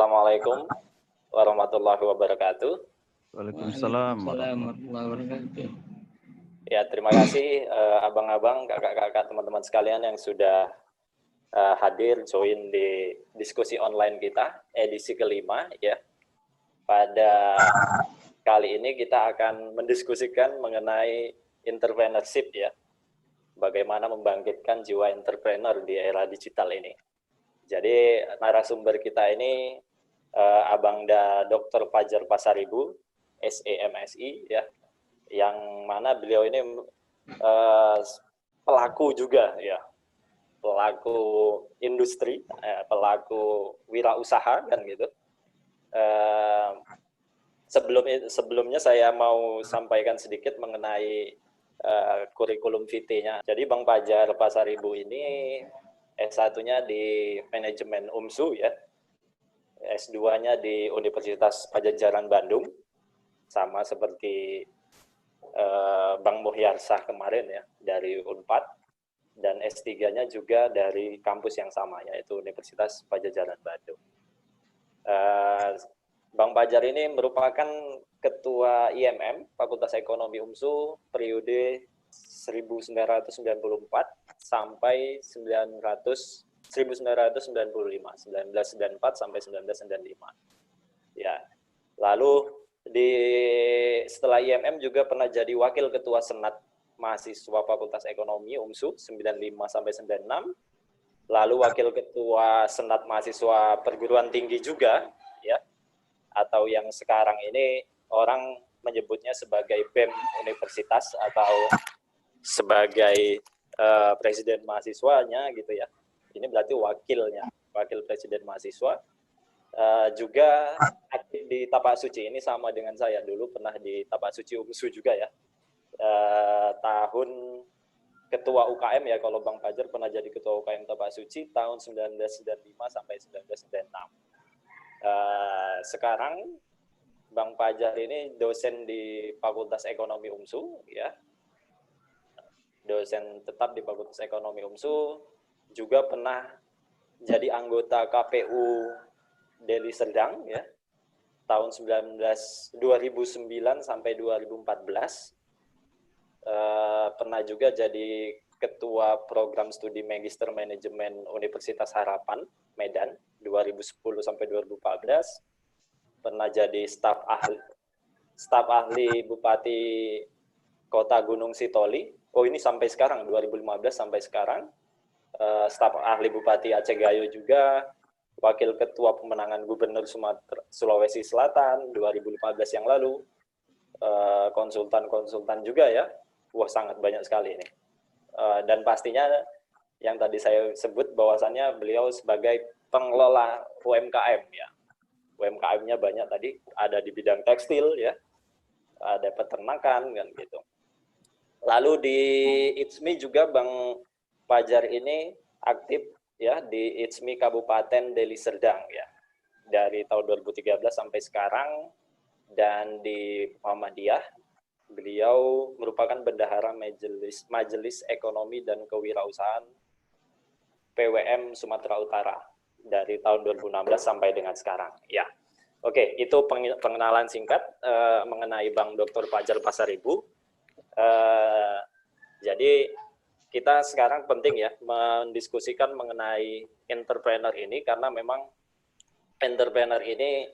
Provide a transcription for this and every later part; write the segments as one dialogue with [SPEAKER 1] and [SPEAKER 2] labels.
[SPEAKER 1] Assalamualaikum warahmatullahi wabarakatuh.
[SPEAKER 2] Waalaikumsalam warahmatullahi wabarakatuh.
[SPEAKER 1] Ya, terima kasih abang-abang, kakak-kakak, teman-teman sekalian yang sudah hadir join di diskusi online kita edisi kelima ya. Pada kali ini kita akan mendiskusikan mengenai entrepreneurship ya. Bagaimana membangkitkan jiwa entrepreneur di era digital ini. Jadi narasumber kita ini Abangda Dr. Fajar Pasaribu, SEMSI ya, yang mana beliau ini pelaku juga ya, pelaku industri, pelaku wirausaha kan gitu. Sebelumnya saya mau sampaikan sedikit mengenai kurikulum vitae-nya. Jadi Bang Fajar Pasaribu ini S1-nya di manajemen UMSU ya, S2-nya di Universitas Padjadjaran Bandung, sama seperti Bang Muhyarsah kemarin ya, dari Unpad, dan S3-nya juga dari kampus yang sama, yaitu Universitas Padjadjaran Bandung. Bang Fajar ini merupakan Ketua IMM, Fakultas Ekonomi UMSU, periode 1994 sampai 1995, 1994 sampai 1995. Ya. Lalu setelah IMM juga pernah jadi Wakil Ketua Senat Mahasiswa Fakultas Ekonomi UMSU 95 sampai 96. Lalu Wakil Ketua Senat Mahasiswa Perguruan Tinggi juga ya. Atau yang sekarang ini orang menyebutnya sebagai BEM Universitas atau sebagai presiden mahasiswanya gitu ya. Ini berarti wakilnya, wakil presiden mahasiswa. Juga aktif di Tapak Suci, ini sama dengan saya, dulu pernah di Tapak Suci UMSU juga ya. Tahun ketua UKM ya, kalau Bang Fajar pernah jadi ketua UKM Tapak Suci tahun 1995 sampai 1996. Sekarang Bang Fajar ini dosen di Fakultas Ekonomi UMSU ya. Dosen tetap di Fakultas Ekonomi UMSU, juga pernah jadi anggota KPU Deli Serdang ya. Tahun 2009 sampai 2014. Pernah juga jadi Ketua Program Studi Magister Manajemen Universitas Harapan Medan 2010 sampai 2014. Pernah jadi staf ahli Bupati Kota Gunung Sitoli. Oh, ini sampai sekarang 2015 sampai sekarang. Staf ahli Bupati Aceh Gayo juga, Wakil Ketua Pemenangan Gubernur Sulawesi Selatan 2015 yang lalu. Konsultan juga ya. Wah, sangat banyak sekali ini. Dan pastinya yang tadi saya sebut bahwasannya beliau sebagai pengelola UMKM ya. UMKM-nya banyak tadi, ada di bidang tekstil ya, ada peternakan kan gitu. Lalu di ITSMI juga Bang Fajar ini aktif ya di ITSMI Kabupaten Deli Serdang ya. Dari tahun 2013 sampai sekarang, dan di Muhammadiyah beliau merupakan bendahara Majelis Ekonomi dan Kewirausahaan PWM Sumatera Utara dari tahun 2016 sampai dengan sekarang. Ya, oke, itu pengenalan singkat mengenai Bang Dr. Fajar Pasaribu. Jadi kita sekarang penting ya mendiskusikan mengenai entrepreneur ini, karena memang entrepreneur ini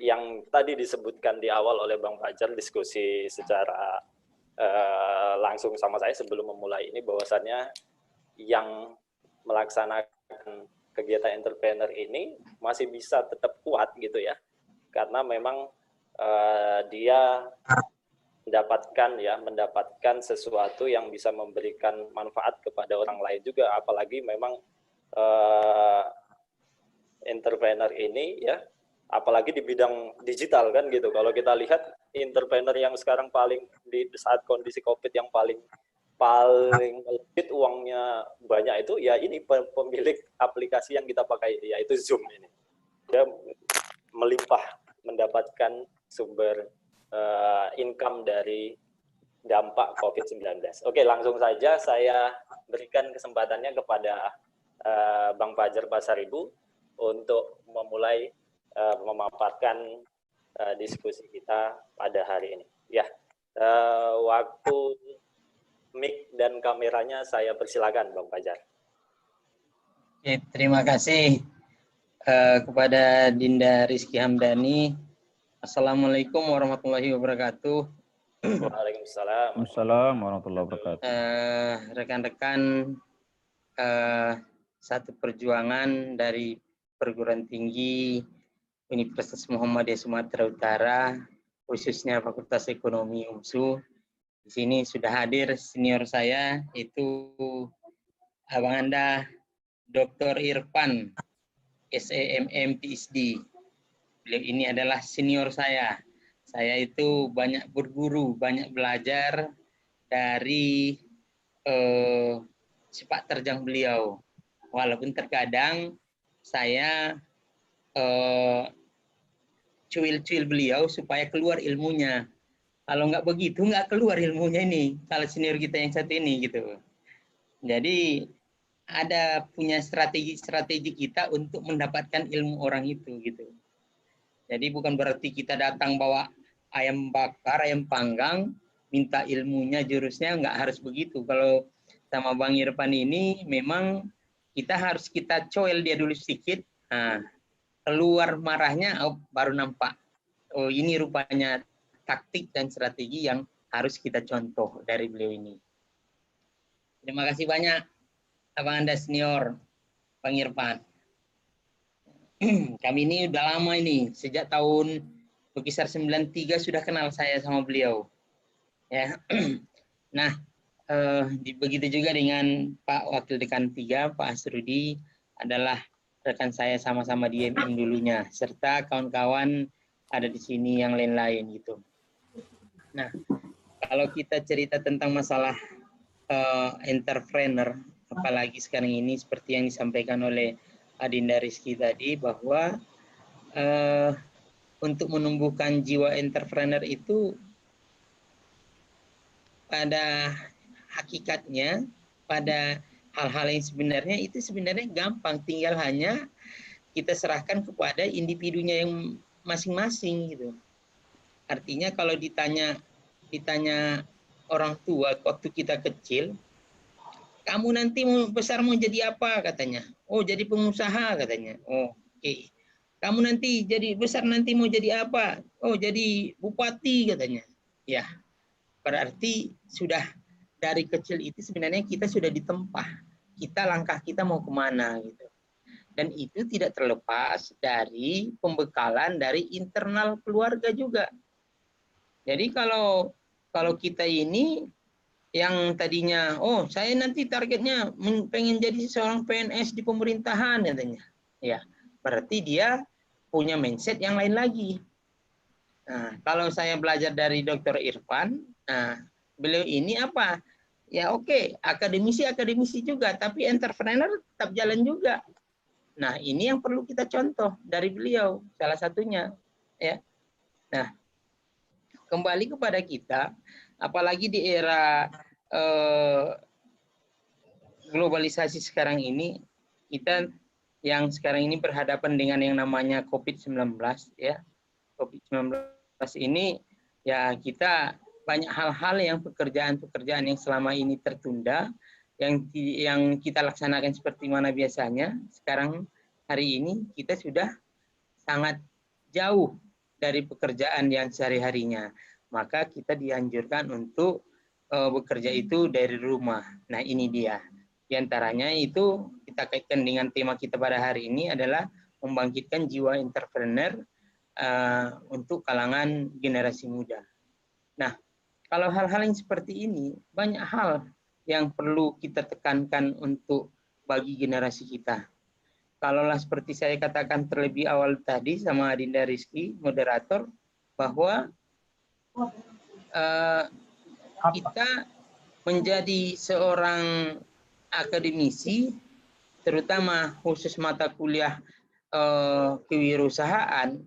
[SPEAKER 1] yang tadi disebutkan di awal oleh Bang Fajar, diskusi secara langsung sama saya sebelum memulai ini, bahwasannya yang melaksanakan kegiatan entrepreneur ini masih bisa tetap kuat gitu ya, karena memang dia mendapatkan sesuatu yang bisa memberikan manfaat kepada orang lain juga, apalagi memang entrepreneur ini ya, apalagi di bidang digital kan gitu. Kalau kita lihat entrepreneur yang sekarang paling di saat kondisi Covid yang paling melebit uangnya banyak itu ya ini pemilik aplikasi yang kita pakai, yaitu Zoom ini. Dia melimpah mendapatkan sumber income dari dampak COVID-19. Oke, langsung saja saya berikan kesempatannya kepada Bang Fajar Pasaribu untuk memulai memaparkan diskusi kita pada hari ini. Ya, waktu mic dan kameranya saya persilakan, Bang Fajar.
[SPEAKER 3] Oke, terima kasih kepada Dinda Rizky Hamdani. Assalamualaikum warahmatullahi wabarakatuh.
[SPEAKER 1] Waalaikumsalam.
[SPEAKER 2] Waalaikumsalam warahmatullahi wabarakatuh.
[SPEAKER 3] Rekan-rekan satu perjuangan dari perguruan tinggi Universitas Muhammadiyah Sumatera Utara, khususnya Fakultas Ekonomi UMSU. Di sini sudah hadir senior saya, itu Abang Anda, Dr. Irfan, SEMM PhD. Beliau ini adalah senior saya. Saya itu banyak berguru, banyak belajar dari sepak terjang beliau. Walaupun terkadang saya cuil-cuil beliau supaya keluar ilmunya. Kalau nggak begitu, nggak keluar ilmunya ini. Kalau senior kita yang satu ini gitu. Jadi ada punya strategi kita untuk mendapatkan ilmu orang itu gitu. Jadi bukan berarti kita datang bawa ayam bakar, ayam panggang, minta ilmunya, jurusnya, nggak harus begitu. Kalau sama Bang Irfan ini memang kita harus kita coel dia dulu sedikit. Nah, keluar marahnya, oh, baru nampak. Oh, ini rupanya taktik dan strategi yang harus kita contoh dari beliau ini. Terima kasih banyak, Abang Anda senior, Bang Irfan. Kami ini udah lama ini, sejak tahun berkisar 93 sudah kenal saya sama beliau. Ya, nah, begitu juga dengan Pak Wakil Dekan 3, Pak Asrudi, adalah rekan saya sama-sama di MM dulunya, serta kawan-kawan ada di sini yang lain-lain gitu. Nah, kalau kita cerita tentang masalah entrepreneur, apalagi sekarang ini seperti yang disampaikan oleh Adinda Rizky tadi, bahwa untuk menumbuhkan jiwa entrepreneur itu pada hakikatnya, pada hal-hal yang sebenarnya gampang, tinggal hanya kita serahkan kepada individunya yang masing-masing gitu. Artinya kalau ditanya orang tua waktu kita kecil, kamu nanti besar mau jadi apa katanya? Oh, jadi pengusaha katanya. Oh, oke. Kamu nanti jadi besar nanti mau jadi apa? Oh, jadi bupati katanya. Ya, berarti sudah dari kecil itu sebenarnya kita sudah ditempah. Langkah kita mau kemana gitu. Dan itu tidak terlepas dari pembekalan dari internal keluarga juga. Jadi kalau kita ini yang tadinya, oh saya nanti targetnya pengen jadi seorang PNS di pemerintahan katanya. Ya, berarti dia punya mindset yang lain lagi. Nah, kalau saya belajar dari Dr. Irfan, nah, beliau ini apa? Ya oke, akademisi juga, tapi entrepreneur tetap jalan juga. Nah, ini yang perlu kita contoh dari beliau, salah satunya. Ya. Nah, kembali kepada kita, apalagi di era globalisasi sekarang ini, kita yang sekarang ini berhadapan dengan yang namanya COVID-19, ya. COVID-19 ini, ya kita banyak hal-hal yang pekerjaan-pekerjaan yang selama ini tertunda, yang kita laksanakan seperti mana biasanya, sekarang hari ini kita sudah sangat jauh dari pekerjaan yang sehari-harinya. Maka kita dianjurkan untuk bekerja itu dari rumah. Nah, ini dia. Di antaranya itu kita kaitkan dengan tema kita pada hari ini adalah membangkitkan jiwa entrepreneur untuk kalangan generasi muda. Nah, kalau hal-hal yang seperti ini, banyak hal yang perlu kita tekankan untuk bagi generasi kita. Kalaulah seperti saya katakan terlebih awal tadi sama Adinda Rizky, moderator, bahwa kita menjadi seorang akademisi, terutama khusus mata kuliah kewirausahaan,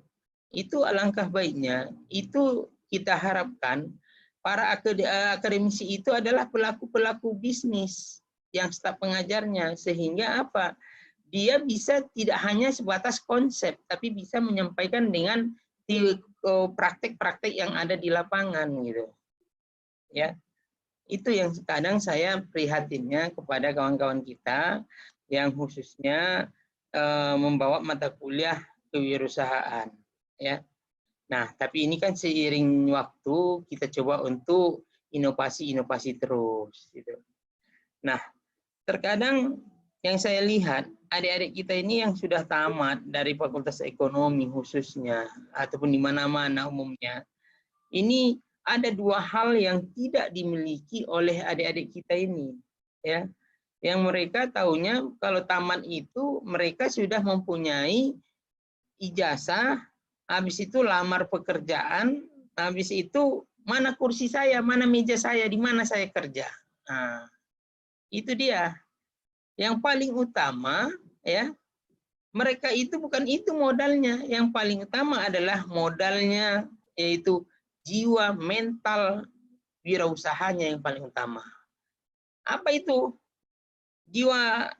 [SPEAKER 3] itu alangkah baiknya, itu kita harapkan para akademisi itu adalah pelaku-pelaku bisnis yang staf pengajarnya, sehingga apa? dia bisa tidak hanya sebatas konsep, tapi bisa menyampaikan dengan praktek-praktek yang ada di lapangan gitu. Ya, itu yang kadang saya prihatinnya kepada kawan-kawan kita yang khususnya membawa mata kuliah kewirausahaan. Ya, nah tapi ini kan seiring waktu kita coba untuk inovasi-inovasi terus. Gitu. Nah, terkadang yang saya lihat adik-adik kita ini yang sudah tamat dari Fakultas Ekonomi khususnya ataupun di mana-mana umumnya, ini ada dua hal yang tidak dimiliki oleh adik-adik kita ini, ya. Yang mereka tahunya kalau tamat itu mereka sudah mempunyai ijazah, habis itu lamar pekerjaan, habis itu mana kursi saya, mana meja saya, di mana saya kerja. Nah, itu dia. Yang paling utama, ya, mereka itu bukan itu modalnya. Yang paling utama adalah modalnya, yaitu jiwa mental wirausahanya yang paling utama. Apa itu jiwa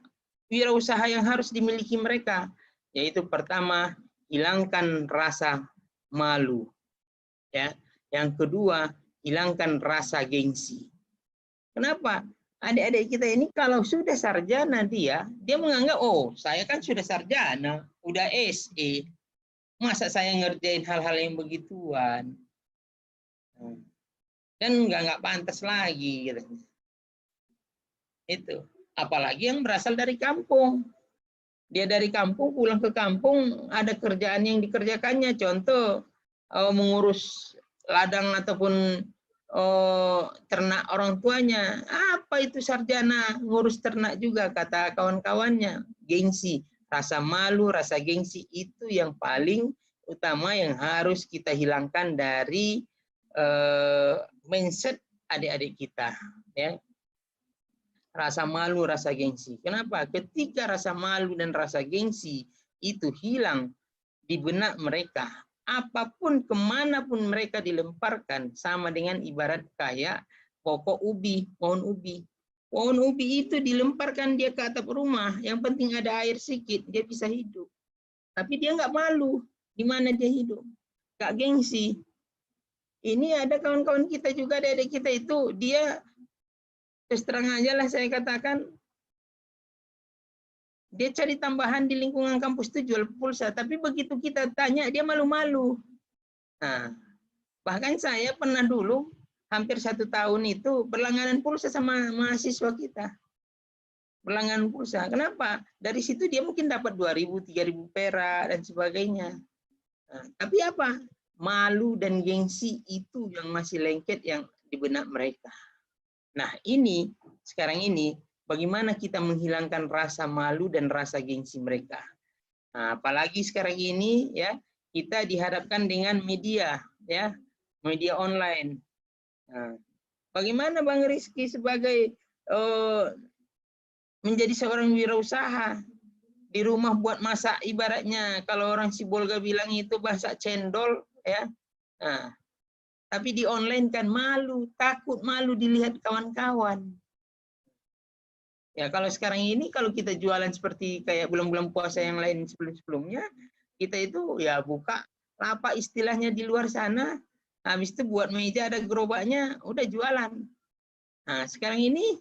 [SPEAKER 3] wirausaha yang harus dimiliki mereka? Yaitu pertama, hilangkan rasa malu. Ya. Yang kedua, hilangkan rasa gengsi. Kenapa? Adik-adik kita ini kalau sudah sarjana dia menganggap, oh saya kan sudah sarjana, udah SE, masa saya ngerjain hal-hal yang begituan, dan nggak pantas lagi, gitu. Itu, apalagi yang berasal dari kampung, dia dari kampung pulang ke kampung ada kerjaan yang dikerjakannya, contoh mengurus ladang ataupun ternak orang tuanya. Apa itu sarjana ngurus ternak juga, kata kawan-kawannya. Gengsi, rasa malu, rasa gengsi itu yang paling utama yang harus kita hilangkan dari mindset adik-adik kita, ya. Rasa malu, rasa gengsi. Kenapa? Ketika rasa malu dan rasa gengsi itu hilang di benak mereka, apapun kemanapun mereka dilemparkan, sama dengan ibarat kayak pokok ubi, pohon ubi. Pohon ubi itu dilemparkan dia ke atap rumah, yang penting ada air sedikit, dia bisa hidup. Tapi dia nggak malu, di mana dia hidup. Nggak gengsi. Ini ada kawan-kawan kita juga, adik-adik kita itu, dia terus terang aja lah saya katakan, dia cari tambahan di lingkungan kampus itu jual pulsa, tapi begitu kita tanya dia malu-malu. Nah, bahkan saya pernah dulu hampir 1 tahun itu berlangganan pulsa sama mahasiswa kita. Berlangganan pulsa. Kenapa? Dari situ dia mungkin dapat 2.000, 3.000 perak dan sebagainya. Nah, tapi apa? Malu dan gengsi itu yang masih lengket yang di benak mereka. Nah, ini sekarang ini bagaimana kita menghilangkan rasa malu dan rasa gengsi mereka. Nah, apalagi sekarang ini ya kita dihadapkan dengan media, ya, media online. Nah, bagaimana Bang Rizky sebagai menjadi seorang wirausaha di rumah buat masak, ibaratnya kalau orang Sibolga bilang itu masak cendol, ya. Nah, tapi di online kan malu, takut malu dilihat kawan-kawan. Ya kalau sekarang ini kalau kita jualan seperti kayak bulan-bulan puasa yang lain sebelum-sebelumnya, kita itu ya buka lapak istilahnya di luar sana, habis itu buat meja ada gerobaknya, udah jualan. Nah sekarang ini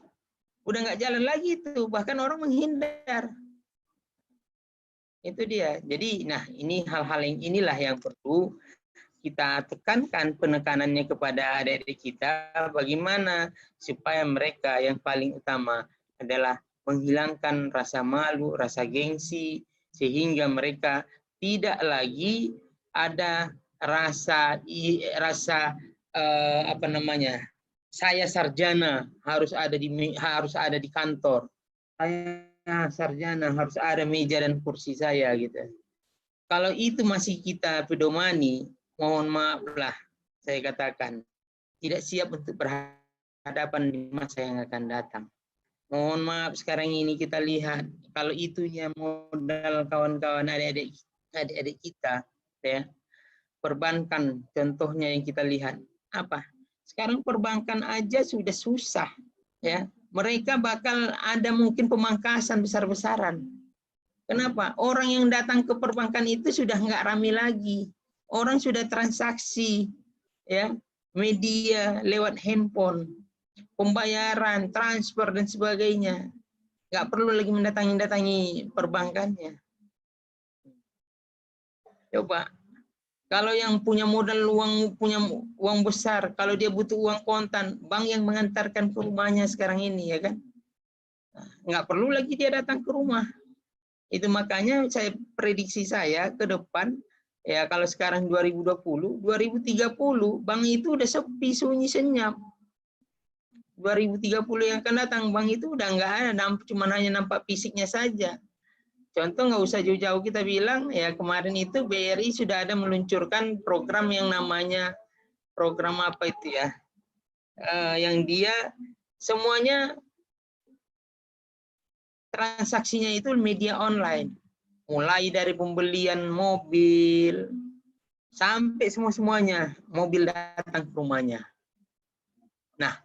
[SPEAKER 3] udah nggak jalan lagi tuh, bahkan orang menghindar. Itu dia. Jadi nah ini hal-hal yang inilah yang perlu kita tekankan penekanannya kepada adik-adik kita, bagaimana supaya mereka yang paling utama adalah menghilangkan rasa malu, rasa gengsi, sehingga mereka tidak lagi ada rasa apa namanya, saya sarjana harus ada di kantor, saya sarjana harus ada meja dan kursi saya gitu. Kalau itu masih kita pedomani, mohon maaf lah saya katakan tidak siap untuk berhadapan di masa yang akan datang. Mohon maaf sekarang ini kita lihat kalau itunya modal kawan-kawan adik-adik kita, ya, perbankan contohnya yang kita lihat apa? Sekarang perbankan aja sudah susah, ya. Mereka bakal ada mungkin pemangkasan besar-besaran. Kenapa? Orang yang datang ke perbankan itu sudah nggak ramai lagi. Orang sudah transaksi, ya, media lewat handphone, pembayaran, transfer dan sebagainya. Nggak perlu lagi mendatangi perbankannya. Coba, kalau yang punya modal punya uang besar, kalau dia butuh uang kontan, bank yang mengantarkan ke rumahnya sekarang ini, ya kan? Nggak perlu lagi dia datang ke rumah. Itu makanya prediksi saya ke depan, ya kalau sekarang 2020, 2030 bank itu udah sepi, sunyi, senyap. 2030 yang akan datang bank itu udah nggak ada, cuma hanya nampak fisiknya saja. Contoh nggak usah jauh-jauh kita bilang, ya kemarin itu BRI sudah ada meluncurkan program yang namanya program apa itu ya, yang dia semuanya transaksinya itu media online, mulai dari pembelian mobil sampai semuanya mobil datang ke rumahnya. Nah,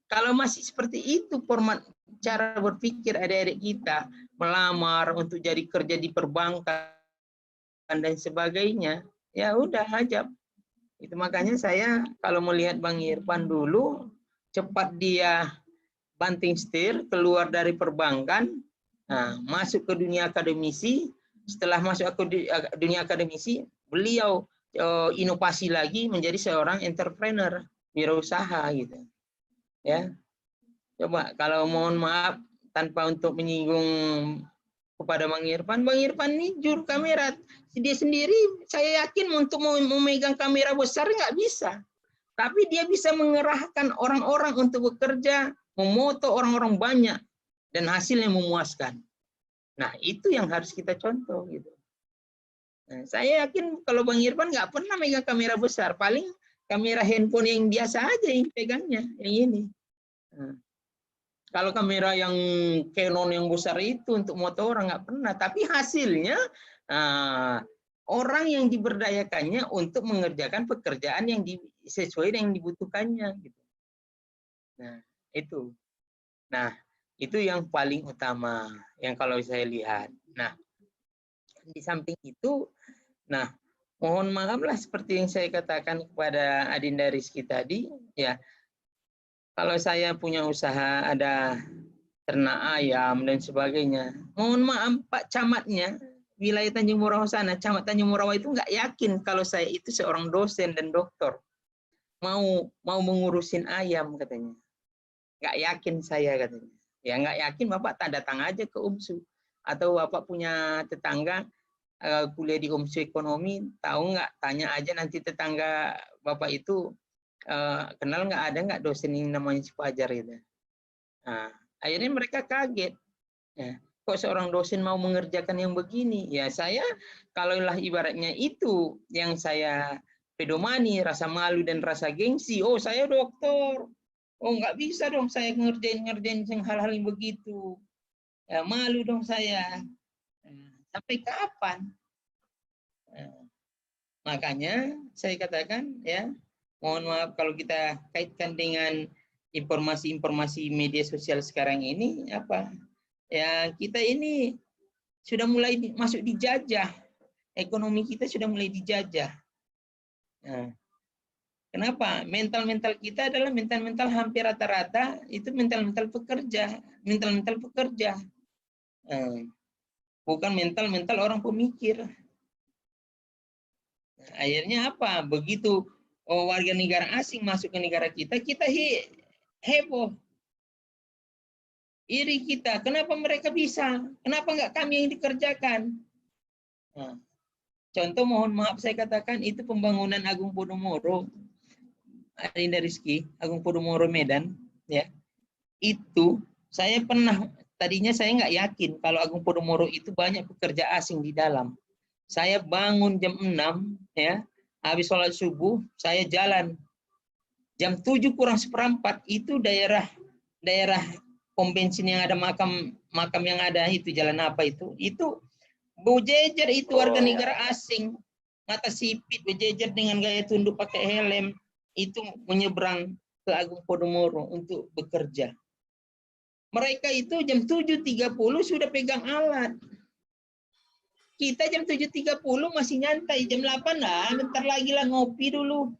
[SPEAKER 3] kalau masih seperti itu format cara berpikir adik-adik kita, melamar untuk jadi kerja di perbankan dan sebagainya, ya udah ajab. Itu makanya saya kalau melihat Bang Irfan dulu, cepat dia banting setir keluar dari perbankan, nah, masuk ke dunia akademisi. Setelah masuk ke dunia akademisi, beliau inovasi lagi menjadi seorang entrepreneur, wirausaha gitu. Ya, coba kalau mohon maaf tanpa untuk menyinggung kepada Bang Irfan ini juru kamera, dia sendiri saya yakin untuk memegang kamera besar nggak bisa, tapi dia bisa mengerahkan orang-orang untuk bekerja, memoto orang-orang banyak dan hasilnya memuaskan. Nah, itu yang harus kita contoh gitu. Nah, saya yakin kalau Bang Irfan nggak pernah megang kamera besar, paling kamera handphone yang biasa aja yang pegangnya, yang ini. Nah, kalau kamera yang Canon yang besar itu untuk moto orang nggak pernah, tapi hasilnya orang yang diberdayakannya untuk mengerjakan pekerjaan yang sesuai dengan yang dibutuhkannya. Gitu. Nah, itu. Nah, itu yang paling utama yang kalau saya lihat. Nah, di samping itu, nah, mohon maaflah seperti yang saya katakan kepada Adinda Rizky tadi, ya, kalau saya punya usaha ada ternak ayam dan sebagainya, mohon maaf Pak Camatnya, wilayah Tanjung Morawa sana, Camat Tanjung Morawa itu nggak yakin kalau saya itu seorang dosen dan doktor mau mengurusin ayam katanya, nggak yakin saya katanya. Ya nggak yakin Bapak tak datang aja ke UMSU, atau Bapak punya tetangga kuliah di UMSU ekonomi, tahu nggak, tanya aja nanti tetangga Bapak itu kenal nggak dosen yang namanya si Fajar gitu. Nah, akhirnya mereka kaget. Ya, kok seorang dosen mau mengerjakan yang begini? Ya saya, kalaulah ibaratnya itu yang saya pedomani, rasa malu dan rasa gengsi. Oh saya dokter. Oh nggak bisa dong saya ngerjain hal-hal yang begitu. Ya, malu dong saya. Sampai kapan? Makanya saya katakan ya, mohon maaf kalau kita kaitkan dengan informasi-informasi media sosial sekarang ini, apa ya, kita ini sudah mulai masuk dijajah, ekonomi kita sudah mulai dijajah. Nah, kenapa? Mental kita adalah mental hampir rata-rata itu mental pekerja, bukan mental orang pemikir. Nah, akhirnya apa? Begitu warga negara asing masuk ke negara kita heboh. Iri kita, kenapa mereka bisa? Kenapa nggak kami yang dikerjakan? Nah, contoh mohon maaf saya katakan itu pembangunan Agung Podomoro, Adinda Rizky, Agung Podomoro Medan, ya. Itu saya tadinya saya nggak yakin kalau Agung Podomoro itu banyak pekerja asing di dalam. Saya bangun jam 6, ya, habis sholat subuh saya jalan. Jam 7 kurang seperempat itu daerah pom bensin yang ada makam yang ada itu, jalan apa itu berjejer itu warga negara asing, mata sipit berjejer dengan gaya tunduk pakai helm itu menyeberang ke Agung Podomoro untuk bekerja. Mereka itu jam 7.30 sudah pegang alat. Kita jam 7.30 masih nyantai, jam 8 lah, bentar lagi lah ngopi dulu.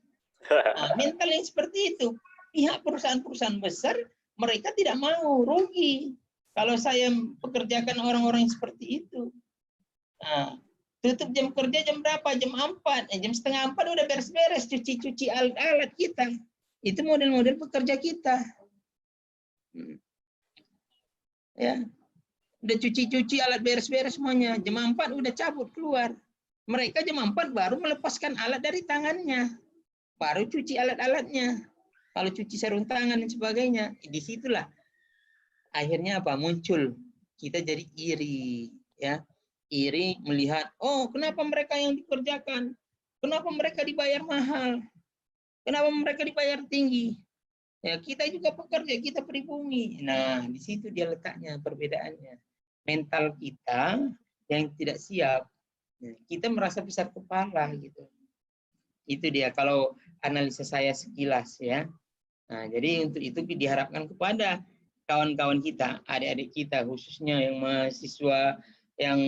[SPEAKER 3] Nah, mental yang seperti itu. Pihak perusahaan-perusahaan besar, mereka tidak mau, rugi. Kalau saya pekerjakan orang-orang yang seperti itu. Nah, tutup jam kerja jam berapa? Jam 4. Jam setengah 4 udah beres-beres, cuci-cuci alat-alat kita. Itu model-model pekerja kita. Ya. Udah cuci-cuci alat beres-beres semuanya. Jam 4 udah cabut keluar. Mereka jam 4 baru melepaskan alat dari tangannya. Baru cuci alat-alatnya. Kalau cuci sarung tangan dan sebagainya. Disitulah akhirnya apa? Muncul. Kita jadi iri. Ya. Iri melihat, oh kenapa mereka yang dikerjakan? Kenapa mereka dibayar mahal? Kenapa mereka dibayar tinggi? Ya, kita juga pekerja, kita pribumi. Nah, di situ dia letaknya perbedaannya. Mental kita yang tidak siap, kita merasa besar kepala gitu. Itu dia kalau analisa saya sekilas ya. Nah, jadi untuk itu diharapkan kepada kawan-kawan kita, adik-adik kita khususnya yang mahasiswa yang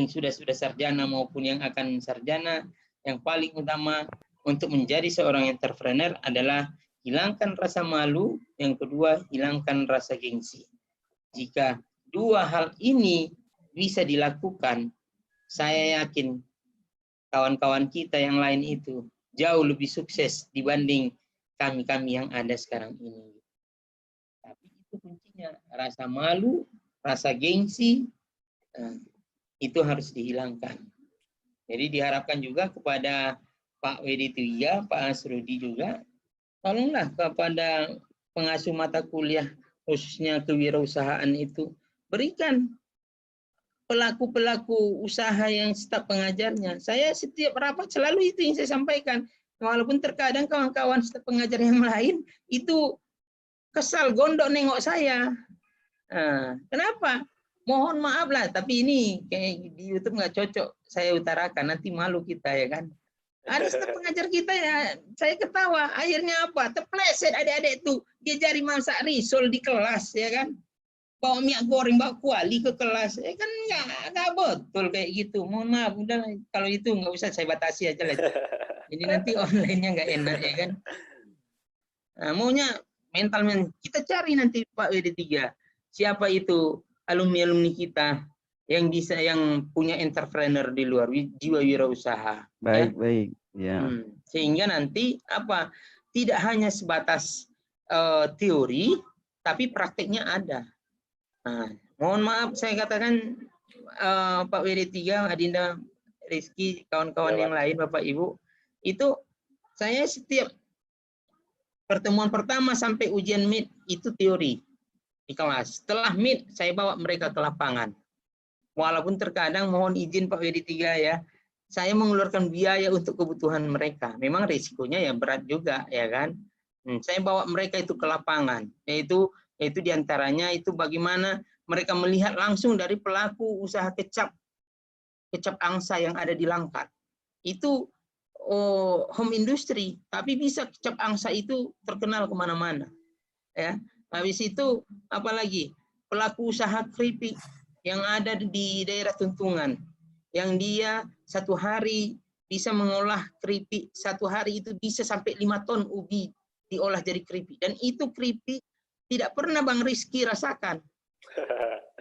[SPEAKER 3] sudah sarjana maupun yang akan sarjana, yang paling utama untuk menjadi seorang entrepreneur adalah hilangkan rasa malu, yang kedua hilangkan rasa gengsi. Jika dua hal ini bisa dilakukan, saya yakin kawan-kawan kita yang lain itu jauh lebih sukses dibanding kami-kami yang ada sekarang ini. Tapi itu kuncinya, rasa malu, rasa gengsi, itu harus dihilangkan. Jadi diharapkan juga kepada Pak WD3, Pak Asrudi juga, tolonglah kepada pengasuh mata kuliah khususnya kewirausahaan itu, berikan pelaku-pelaku usaha yang staf pengajarnya. Saya setiap rapat selalu itu yang saya sampaikan. Walaupun terkadang kawan-kawan staf pengajar yang lain itu kesal, gondok nengok saya. Nah, kenapa? Mohon maaf lah, tapi ini kayak di YouTube nggak cocok saya utarakan, nanti malu kita ya kan. Ada staf pengajar kita ya, saya ketawa. Akhirnya apa? Terpleset adik-adik tuh. Dia cari masak risol di kelas ya kan. Bawa minyak goreng, bawa kuali ke kelas. Kan nggak betul kayak gitu. Mohon maaf, udah kalau itu nggak usah, saya batasi aja lah. Jadi nanti online-nya nggak enak ya kan. Nah, maunya mental kita cari nanti Pak WD3. Siapa itu alumni-alumni kita yang bisa, yang punya entrepreneur di luar, jiwa wirausaha.
[SPEAKER 2] Baik,
[SPEAKER 3] ya?
[SPEAKER 2] baik. Ya.
[SPEAKER 3] Sehingga nanti apa? Tidak hanya sebatas teori, tapi prakteknya ada. Nah, mohon maaf saya katakan Pak WD3, Adinda, Rizky, kawan-kawan yang lain, Bapak Ibu, itu saya setiap pertemuan pertama sampai ujian MIT itu teori di kelas. Setelah MIT saya bawa mereka ke lapangan. Walaupun terkadang mohon izin Pak WD3 ya, saya mengeluarkan biaya untuk kebutuhan mereka. Memang risikonya ya berat juga ya kan. Saya bawa mereka itu ke lapangan, yaitu diantaranya itu bagaimana mereka melihat langsung dari pelaku usaha kecap angsa yang ada di Langkat. Itu home industry, tapi bisa kecap angsa itu terkenal kemana-mana. Ya, habis itu apalagi pelaku usaha keripik yang ada di daerah Tuntungan, yang dia satu hari bisa mengolah keripik, satu hari itu bisa sampai 5 ton ubi diolah jadi keripik, dan itu keripik tidak pernah Bang Rizky rasakan.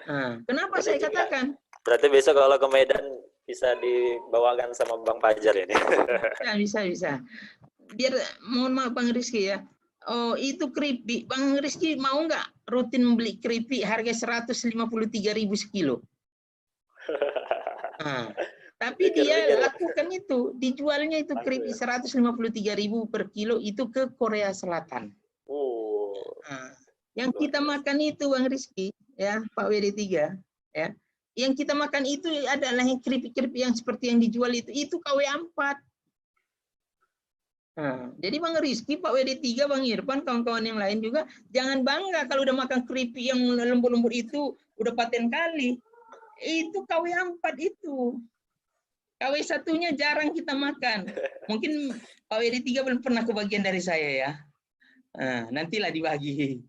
[SPEAKER 3] Nah, kenapa saya katakan?
[SPEAKER 1] Berarti besok kalau ke Medan bisa dibawakan sama Bang Fajar ini.
[SPEAKER 3] Bisa. Biar, mohon maaf Bang Rizky ya. Oh, itu keripik. Bang Rizky mau nggak rutin membeli keripik harga 153.000 sekilo? Nah, tapi dia lakukan itu, dijualnya itu keripik 153.000 per kilo itu ke Korea Selatan. Nah, yang kita makan itu Bang Rizky, ya Pak WD3, ya, yang kita makan itu adalah yang keripik-keripik yang seperti yang dijual itu KW4. Nah, jadi Bang Rizky, Pak WD3, Bang Irfan, kawan-kawan yang lain juga jangan bangga kalau udah makan keripik yang lembut-lembut itu udah paten kali. Itu KW4 itu. KW1-nya jarang kita makan. Mungkin Pak WD3 belum pernah kebagian dari saya ya. Nah, nantilah dibagi.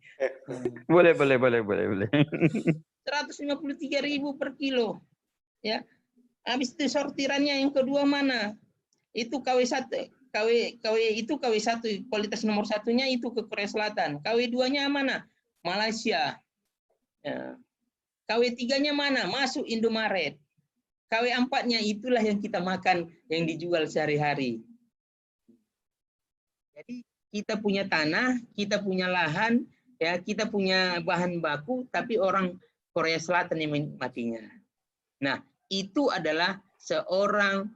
[SPEAKER 2] Boleh.
[SPEAKER 3] 153.000 per kilo. Ya, habis itu sortirannya yang kedua mana? Itu KW1, KW1 kualitas nomor satunya itu ke Korea Selatan. KW2-nya mana? Malaysia. Ya. KW3-nya mana? Masuk Indomaret. KW4-nya itulah yang kita makan, yang dijual sehari-hari. Jadi kita punya tanah, kita punya lahan, ya kita punya bahan baku, tapi orang Korea Selatan yang menikmatinya. Nah, itu adalah seorang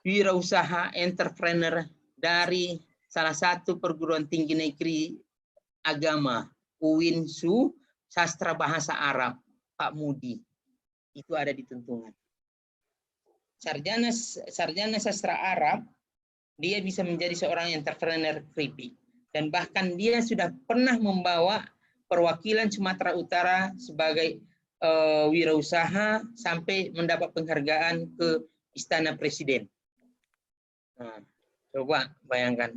[SPEAKER 3] wirausaha entrepreneur dari salah satu perguruan tinggi negeri agama, UINSU, Sastra Bahasa Arab, Pak Mudi. Itu ada di Tuntungan. Sarjana sastra Arab, dia bisa menjadi seorang entrepreneur keripik. Dan bahkan dia sudah pernah membawa perwakilan Sumatera Utara sebagai wirausaha sampai mendapat penghargaan ke Istana Presiden. Nah, coba bayangkan.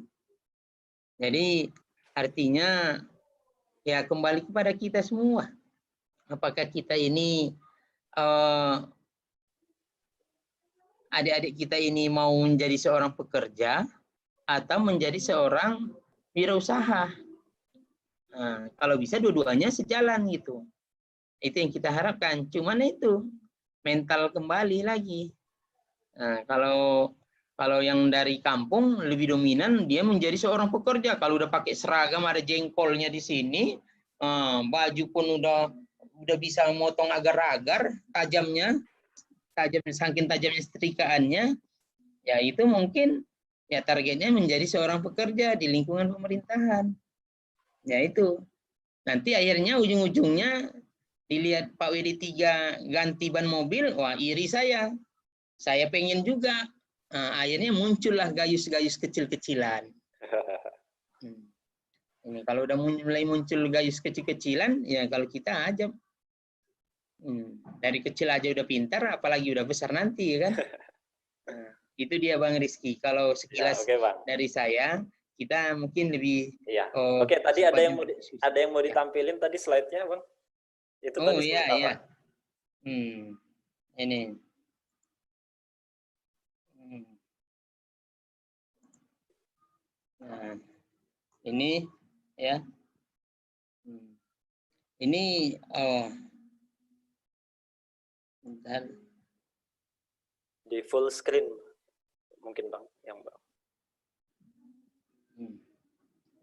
[SPEAKER 3] Jadi artinya ya kembali kepada kita semua. Apakah kita ini adik-adik kita ini mau menjadi seorang pekerja atau menjadi seorang wirausaha. Nah, kalau bisa dua-duanya sejalan gitu. Itu yang kita harapkan. Cuman itu mental kembali lagi. Nah, kalau yang dari kampung lebih dominan dia menjadi seorang pekerja. Kalau udah pakai seragam ada jengkolnya di sini, baju pun udah bisa motong agar-agar tajamnya saking tajamnya setrikaannya, ya itu mungkin ya targetnya menjadi seorang pekerja di lingkungan pemerintahan. Ya itu. Nanti akhirnya ujung-ujungnya dilihat Pak WD3 ganti ban mobil, wah iri saya. Saya pengen juga. Nah, akhirnya muncullah gayus-gayus kecil-kecilan. Ini kalau udah mulai muncul gayus kecil-kecilan, ya kalau kita aja dari kecil aja udah pintar, apalagi udah besar nanti kan. Nah, itu dia Bang Rizky. Kalau sekilas
[SPEAKER 1] ya, Bang.
[SPEAKER 3] dari saya, kita mungkin lebih.
[SPEAKER 1] Iya. Oke, tadi ada yang mau ditampilin tadi slide-nya, Bang. Itu tadi
[SPEAKER 3] iya,
[SPEAKER 1] apa?
[SPEAKER 3] iya. Ini. Nah, ini ya. Ini bentar.
[SPEAKER 1] Di full screen mungkin Bang, yang Bang.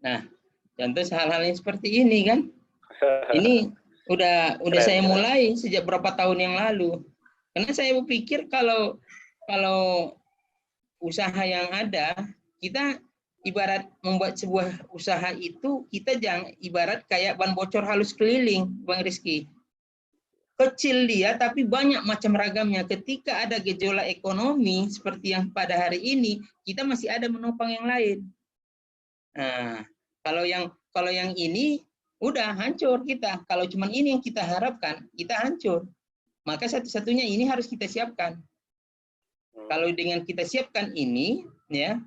[SPEAKER 3] Nah, contoh hal-hal yang seperti ini kan. Ini udah saya mulai sejak berapa tahun yang lalu. Karena saya berpikir kalau usaha yang ada, kita ibarat membuat sebuah usaha itu, kita jangan ibarat kayak ban bocor halus keliling, Bang Rizky. Kecil dia, tapi banyak macam ragamnya. Ketika ada gejolak ekonomi seperti yang pada hari ini, kita masih ada menopang yang lain. Nah, kalau yang ini udah hancur kita. Kalau cuma ini yang kita harapkan, kita hancur. Maka satu-satunya ini harus kita siapkan. Kalau dengan kita siapkan ini, ya,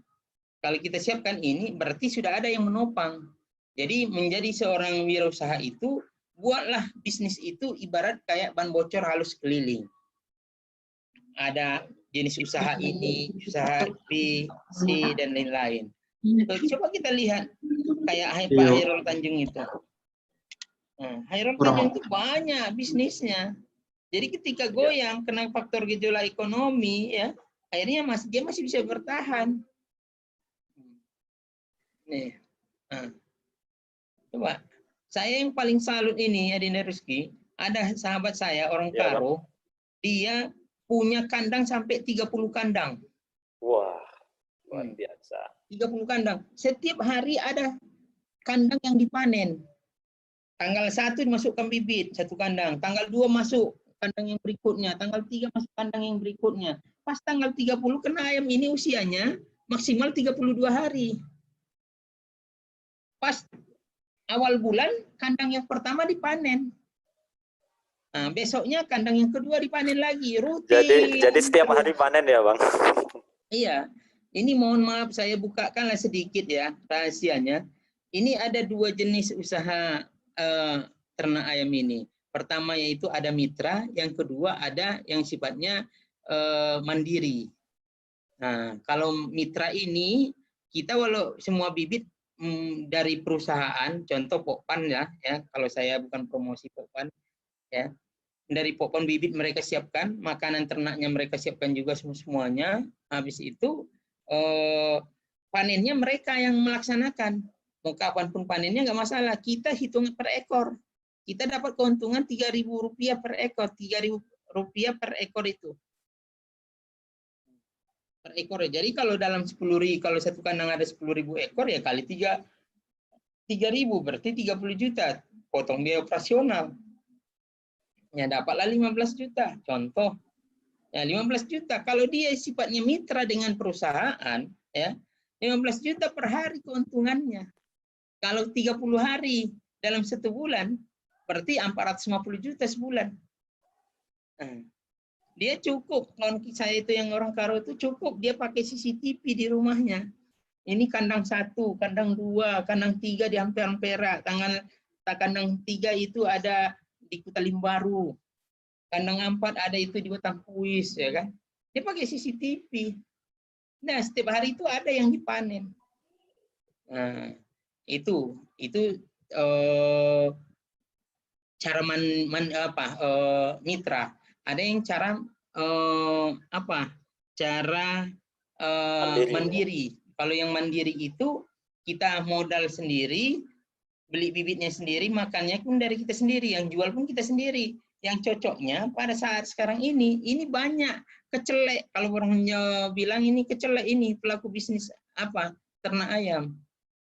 [SPEAKER 3] kalau kita siapkan ini, berarti sudah ada yang menopang. Jadi menjadi seorang wirausaha itu, buatlah bisnis itu ibarat kayak ban bocor halus keliling. Ada jenis usaha ini, usaha B, C, dan lain-lain. Coba kita lihat kayak Pak Hairul Tanjung itu. Hairul Tanjung itu banyak bisnisnya. Jadi ketika goyang kena faktor gejolak ekonomi, ya akhirnya dia masih bisa bertahan. Nih, coba saya yang paling salut ini Adinda Rizky, ada sahabat saya orang Karo, dia punya kandang sampai 30 kandang.
[SPEAKER 1] Wah, luar biasa.
[SPEAKER 3] 30 kandang. Setiap hari ada kandang yang dipanen. Tanggal 1 dimasukkan bibit, satu kandang. Tanggal 2 masuk kandang yang berikutnya. Tanggal 3 masuk kandang yang berikutnya. Pas tanggal 30 kena ayam ini usianya maksimal 32 hari. Pas awal bulan kandang yang pertama dipanen. Nah, besoknya kandang yang kedua dipanen lagi, rutin.
[SPEAKER 1] Jadi setiap hari panen ya, Bang?
[SPEAKER 3] Iya. Ini mohon maaf saya bukakanlah sedikit ya rahasianya. Ini ada 2 jenis usaha ternak ayam ini. Pertama yaitu ada mitra, yang kedua ada yang sifatnya mandiri. Nah, kalau mitra ini kita walau semua bibit dari perusahaan, contoh Pokpan ya, kalau saya bukan promosi Pokpan, ya, dari Pokpan bibit mereka siapkan, makanan ternaknya mereka siapkan juga semuanya. Habis itu panennya mereka yang melaksanakan. Mau kapanpun panennya nggak masalah. Kita hitung per ekor. Kita dapat keuntungan Rp3.000 per ekor, Rp3.000 per ekor itu. Per ekor. Jadi kalau dalam 10.000, kalau satu kandang ada 10.000 ekor ya kali 3.000 berarti 30 juta. Potong biaya operasional. Ya dapatlah 15 juta. Contoh. Ya 15 juta. Kalau dia sifatnya mitra dengan perusahaan, ya 15 juta per hari keuntungannya. Kalau 30 hari dalam 1 bulan, berarti 450 juta sebulan. Nah, dia cukup, kawan saya itu yang orang Karo itu cukup, dia pakai CCTV di rumahnya. Ini kandang 1, kandang 2, kandang 3 di Ampera, kandang 3 itu ada di Kutalim Baru, kandang 4 ada itu di Batangkuis, ya kan? Dia pakai CCTV. Nah, setiap hari itu ada yang dipanen. Nah, itu cara mitra. Ada yang cara cara mandiri. Kalau yang mandiri itu kita modal sendiri, beli bibitnya sendiri, makannya pun dari kita sendiri, yang jual pun kita sendiri. Yang cocoknya pada saat sekarang ini banyak kecelek. Kalau orang Jawa bilang ini kecelek, ini pelaku bisnis ternak ayam.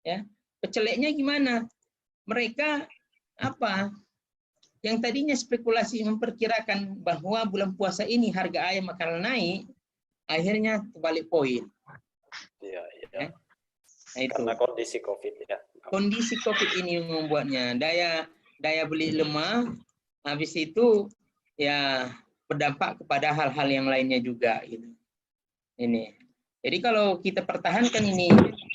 [SPEAKER 3] Ya, keceleknya gimana? Mereka yang tadinya spekulasi memperkirakan bahwa bulan puasa ini harga ayam akan naik, akhirnya terbalik poin.
[SPEAKER 1] Iya.
[SPEAKER 3] Ya. Nah, itu.
[SPEAKER 1] Karena kondisi COVID ya.
[SPEAKER 3] Kondisi COVID ini membuatnya daya beli lemah, habis itu ya berdampak kepada hal-hal yang lainnya juga gitu. Ini. Jadi kalau kita pertahankan ini,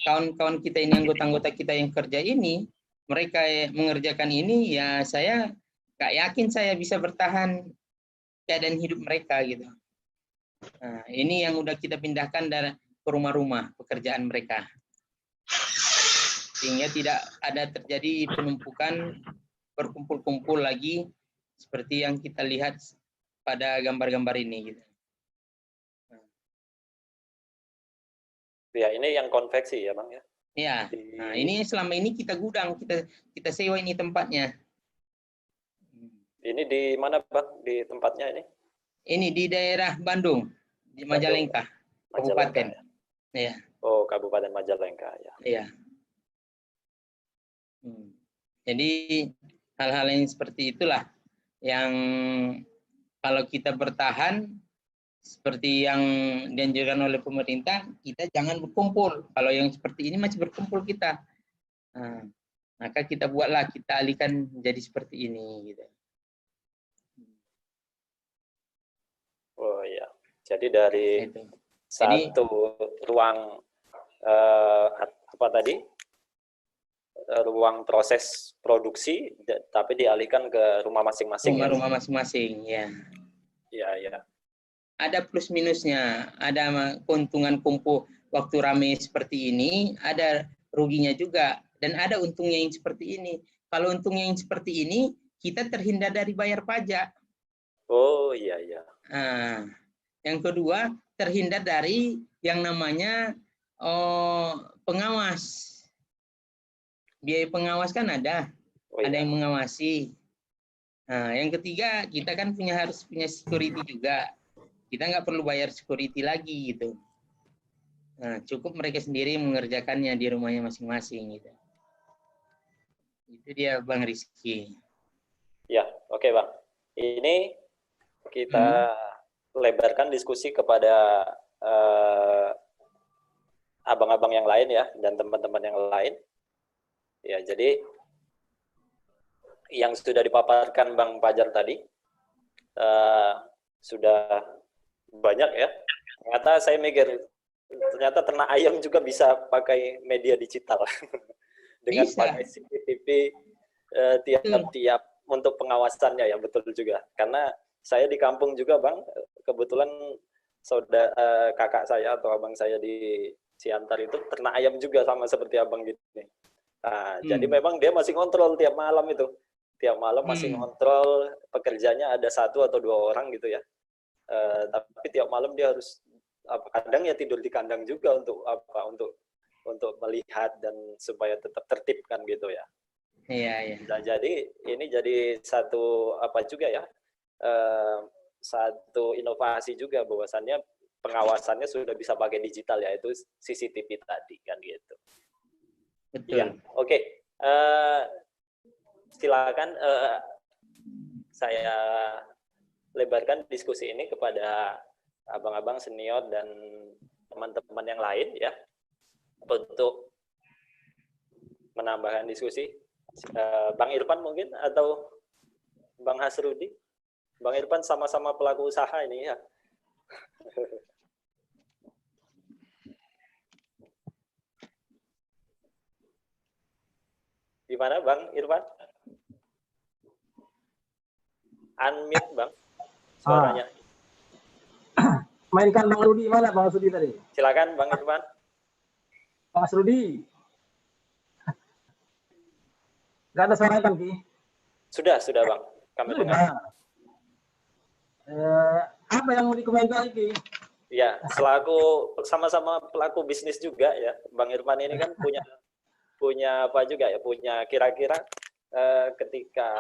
[SPEAKER 3] kawan-kawan kita ini, anggota-anggota kita yang kerja ini, mereka mengerjakan ini, ya saya gak yakin saya bisa bertahan keadaan hidup mereka gitu. Nah, ini yang udah kita pindahkan dari ke rumah-rumah pekerjaan mereka, sehingga tidak ada terjadi penumpukan, berkumpul-kumpul lagi seperti yang kita lihat pada gambar-gambar ini gitu.
[SPEAKER 1] Ya, ini yang konveksi ya, Bang ya.
[SPEAKER 3] Ya. Nah, ini selama ini kita gudang, kita sewa ini tempatnya.
[SPEAKER 1] Ini di mana, Bang? Di tempatnya ini? Ini
[SPEAKER 3] di daerah Bandung, di Majalengka, Kabupaten. Ya.
[SPEAKER 1] Oh, Kabupaten Majalengka ya.
[SPEAKER 3] Iya. Jadi hal-hal yang seperti itulah yang kalau kita bertahan seperti yang dianjurkan oleh pemerintah, kita jangan berkumpul. Kalau yang seperti ini masih berkumpul kita. Nah, maka kita buatlah, kita alihkan menjadi seperti ini gitu.
[SPEAKER 1] Oh iya. Jadi dari satu ruang ruang proses produksi, tapi dialihkan ke rumah masing-masing.
[SPEAKER 3] Rumah masing-masing, ya.
[SPEAKER 1] Iya.
[SPEAKER 3] Ada plus minusnya, ada keuntungan kumpul waktu ramai seperti ini, ada ruginya juga, dan ada untungnya yang seperti ini. Kalau untungnya yang seperti ini, kita terhindar dari bayar pajak.
[SPEAKER 1] Oh iya.
[SPEAKER 3] Nah, yang kedua, terhindar dari yang namanya pengawas. Biaya pengawas kan ada, ada yang mengawasi. Nah, yang ketiga, kita kan harus punya security juga. Kita nggak perlu bayar security lagi gitu. Nah, cukup mereka sendiri mengerjakannya di rumahnya masing-masing gitu. Itu dia Bang Rizky.
[SPEAKER 1] Ya, oke Bang. Ini kita lebarkan diskusi kepada abang-abang yang lain ya, dan teman-teman yang lain. Ya, jadi yang sudah dipaparkan Bang Fajar tadi sudah banyak ya. Ternyata saya mikir, ternyata ternak ayam juga bisa pakai media digital dengan pakai CCTV tiap untuk pengawasannya ya, betul juga. Karena saya di kampung juga Bang, kebetulan kakak saya atau abang saya di Siantar itu ternak ayam juga sama seperti abang gitu nih. Nah, jadi memang dia masih kontrol tiap malam itu. Tiap malam masih ngontrol, pekerjanya ada 1 atau 2 orang gitu ya. Tapi tiap malam dia harus kadang ya tidur di kandang juga untuk melihat dan supaya tetap tertib kan gitu ya.
[SPEAKER 3] Iya.
[SPEAKER 1] Nah, jadi ini jadi satu juga ya, satu inovasi juga bahwasannya pengawasannya sudah bisa pakai digital, yaitu CCTV tadi kan gitu.
[SPEAKER 3] Betul.
[SPEAKER 1] Ya, oke. Silakan saya lebarkan diskusi ini kepada abang-abang senior dan teman-teman yang lain ya, untuk menambahkan diskusi. Bang Irfan mungkin atau Bang Hasrudi. Bang Irfan sama-sama pelaku usaha ini ya. Gimana Bang Irfan? Unmute Bang suaranya.
[SPEAKER 4] Mainkan Bang Rudi, mana Bang Rudi tadi?
[SPEAKER 1] Silakan Bang Irfan.
[SPEAKER 4] Bang Rudi. Gak ada suara kan, Ki?
[SPEAKER 1] Sudah Bang. Kami dengar.
[SPEAKER 4] Apa yang mau dikomentari, Ki?
[SPEAKER 1] Ya, selaku sama-sama pelaku bisnis juga ya, Bang Irfan ini kan punya apa juga ya, punya kira-kira ketika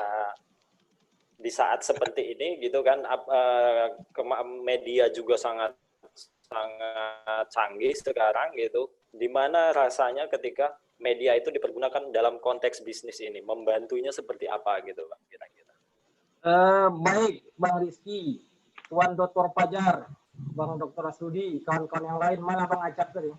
[SPEAKER 1] di saat seperti ini gitu kan, media juga sangat canggih sekarang gitu. Dimana rasanya ketika media itu dipergunakan dalam konteks bisnis ini, membantunya seperti apa gitu Bang kira-kira?
[SPEAKER 4] Baik, Bang Rizky, Tuan Dr. Fajar, Bang Dr. Asrudi, kawan-kawan yang lain, mana Bang Acap tadi?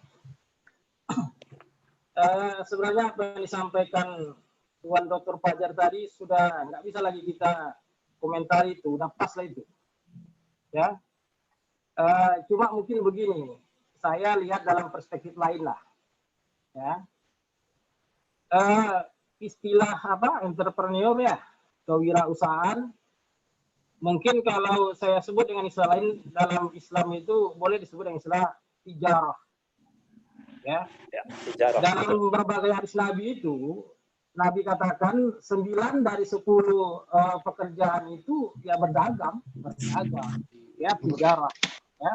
[SPEAKER 4] Sebenarnya apa yang disampaikan Tuan Dr. Fajar tadi sudah nggak bisa lagi kita komentari, itu udah pas lah itu. Ya, cuma mungkin begini, saya lihat dalam perspektif lain lah. Ya, istilah entrepreneur ya, kewirausahaan. Mungkin kalau saya sebut dengan istilah lain dalam Islam itu boleh disebut dengan istilah tijarah. Ya, tijarah. Dalam berbagai hadis Nabi itu, Nabi katakan 9 dari 10 pekerjaan itu ya berdagang, ya tijarah. Ya.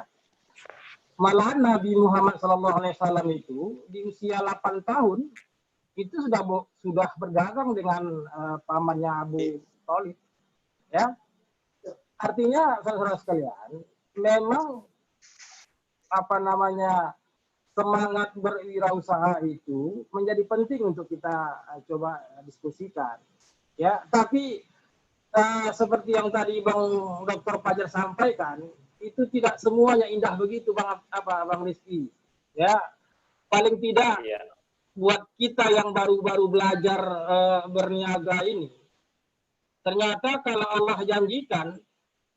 [SPEAKER 4] Malahan Nabi Muhammad SAW itu di usia 8 tahun itu sudah berdagang dengan pamannya Abu Thalib. Ya, artinya saudara sekalian, memang semangat berwirausaha itu menjadi penting untuk kita coba diskusikan. Ya, tapi seperti yang tadi Bang Dr. Fajar sampaikan, itu tidak semuanya indah begitu Bang Rizky. Ya, paling tidak buat kita yang baru-baru belajar berniaga ini, ternyata kalau Allah janjikan,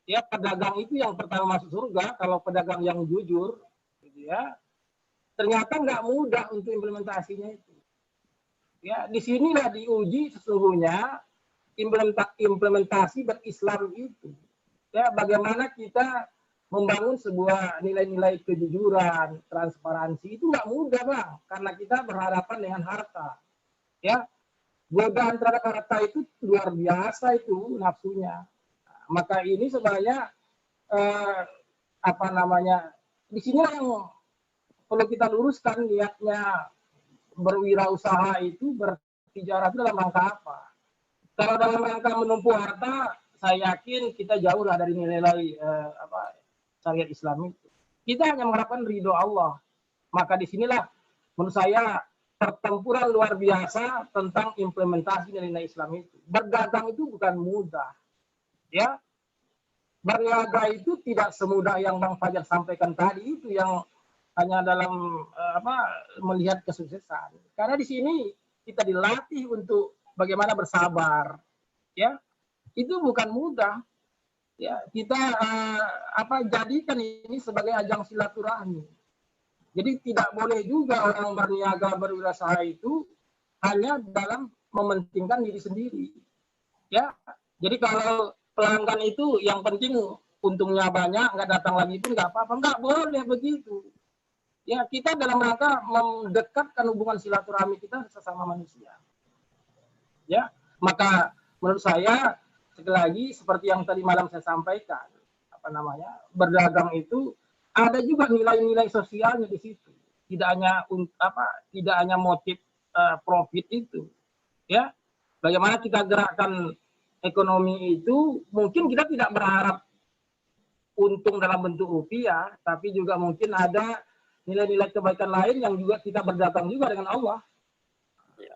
[SPEAKER 4] ya pedagang itu yang pertama masuk surga, kalau pedagang yang jujur, gitu ya, ternyata nggak mudah untuk implementasinya itu. Ya, disinilah diuji sesungguhnya implementasi berislam itu. Ya, bagaimana kita membangun sebuah nilai-nilai kejujuran, transparansi, itu nggak mudah Bang, karena kita berhadapan dengan harta. Ya, godaan terhadap harta itu luar biasa itu nafsunya. Maka ini sebenarnya di sini yang perlu kita luruskan, niatnya berwirausaha itu, bertijarah itu dalam rangka apa? Kalau dalam rangka menumpuh harta, saya yakin kita jauh lah dari nilai-nilai syariat Islam itu. Kita hanya mengharapkan ridho Allah. Maka disinilah menurut saya pertempuran luar biasa tentang implementasi nilai-nilai Islam itu. Berdagang itu bukan mudah. Ya, berniaga itu tidak semudah yang Bang Fajar sampaikan tadi itu, yang hanya dalam melihat kesuksesan. Karena di sini kita dilatih untuk bagaimana bersabar. Ya, itu bukan mudah. Ya, kita jadikan ini sebagai ajang silaturahmi. Jadi tidak boleh juga orang berniaga berwirausaha itu hanya dalam mementingkan diri sendiri. Ya, Jadi kalau pelanggan itu yang penting untungnya banyak, nggak datang lagi pun nggak apa-apa. Nggak boleh begitu. Ya, kita dalam rangka mendekatkan hubungan silaturahmi kita sesama manusia. Ya, maka menurut saya sekali lagi seperti yang tadi malam saya sampaikan, berdagang itu ada juga nilai-nilai sosialnya di situ. Tidak hanya motif profit itu. Ya, bagaimana kita gerakkan ekonomi itu, mungkin kita tidak berharap untung dalam bentuk rupiah, tapi juga mungkin ada nilai-nilai kebaikan lain yang juga kita berdagang juga dengan Allah.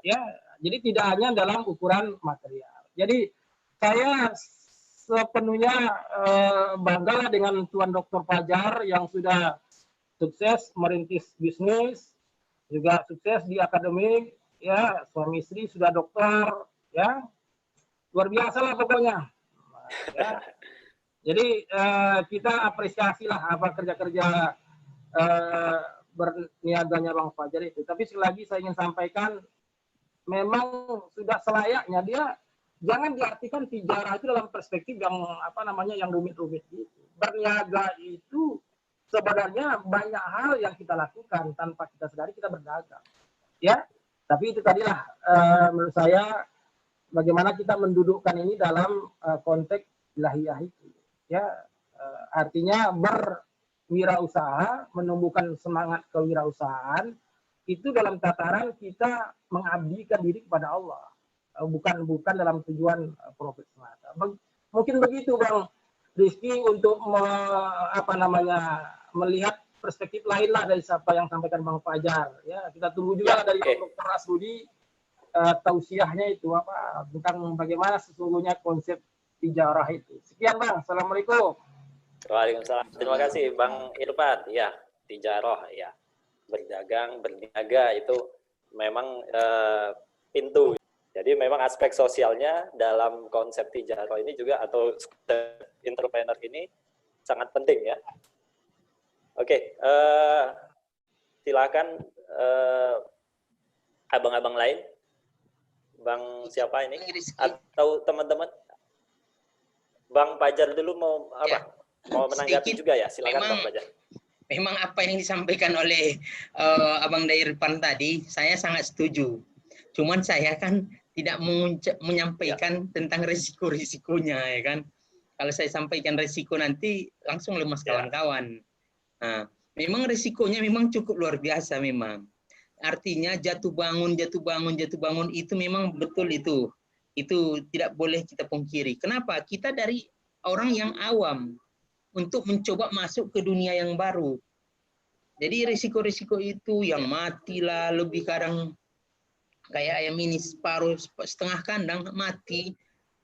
[SPEAKER 4] Ya, jadi tidak hanya dalam ukuran material. Jadi saya sepenuhnya bangga dengan Tuan Dr. Fajar yang sudah sukses merintis bisnis, juga sukses di akademik, ya, suami istri sudah dokter, ya, luar biasa lah pokoknya. Ya. Jadi kita apresiasi lah apa kerja-kerja berniaganya Bang Fajar itu. Tapi sekali lagi saya ingin sampaikan, memang sudah selayaknya dia jangan diartikan tijarah itu dalam perspektif yang yang rumit-rumit gitu. Berniaga itu sebenarnya banyak hal yang kita lakukan tanpa kita sadari kita berdagang. Ya, tapi itu tadilah menurut saya bagaimana kita mendudukkan ini dalam konteks ilahiyah itu. Ya, artinya berwirausaha, menumbuhkan semangat kewirausahaan itu dalam tataran kita mengabdikan diri kepada Allah, bukan dalam tujuan profit semata. Mungkin begitu Bang Rizky untuk melihat perspektif lain lah dari apa yang sampaikan Bang Fajar. Ya, kita tunggu juga dari Dr. Asrudi tausiahnya itu tentang bagaimana sesungguhnya konsep tijarah itu. Sekian Bang, assalamualaikum.
[SPEAKER 1] Waalaikumsalam. Terima kasih Bang Irfan. Ya, tijarah ya. Berdagang, berniaga itu memang pintu. Jadi memang aspek sosialnya dalam konsep tijarah ini juga atau entrepreneur ini sangat penting ya. Oke, silakan abang-abang lain, Bang siapa ini? Atau teman-teman? Bang Fajar dulu mau apa? Ya, mau menanggapi juga ya? Silakan Bang Fajar.
[SPEAKER 3] Memang apa yang disampaikan oleh Abang Irfan tadi, saya sangat setuju. Cuman saya kan tidak menyampaikan tentang risiko-risikonya, ya kan. Kalau saya sampaikan risiko nanti langsung lemas kawan-kawan. Nah, memang risikonya memang cukup luar biasa memang. Artinya jatuh bangun itu memang betul itu. Itu tidak boleh kita pungkiri. Kenapa? Kita dari orang yang awam untuk mencoba masuk ke dunia yang baru. Jadi risiko-risiko itu yang matilah, lebih kadang kayak ayam ini separuh setengah kandang mati.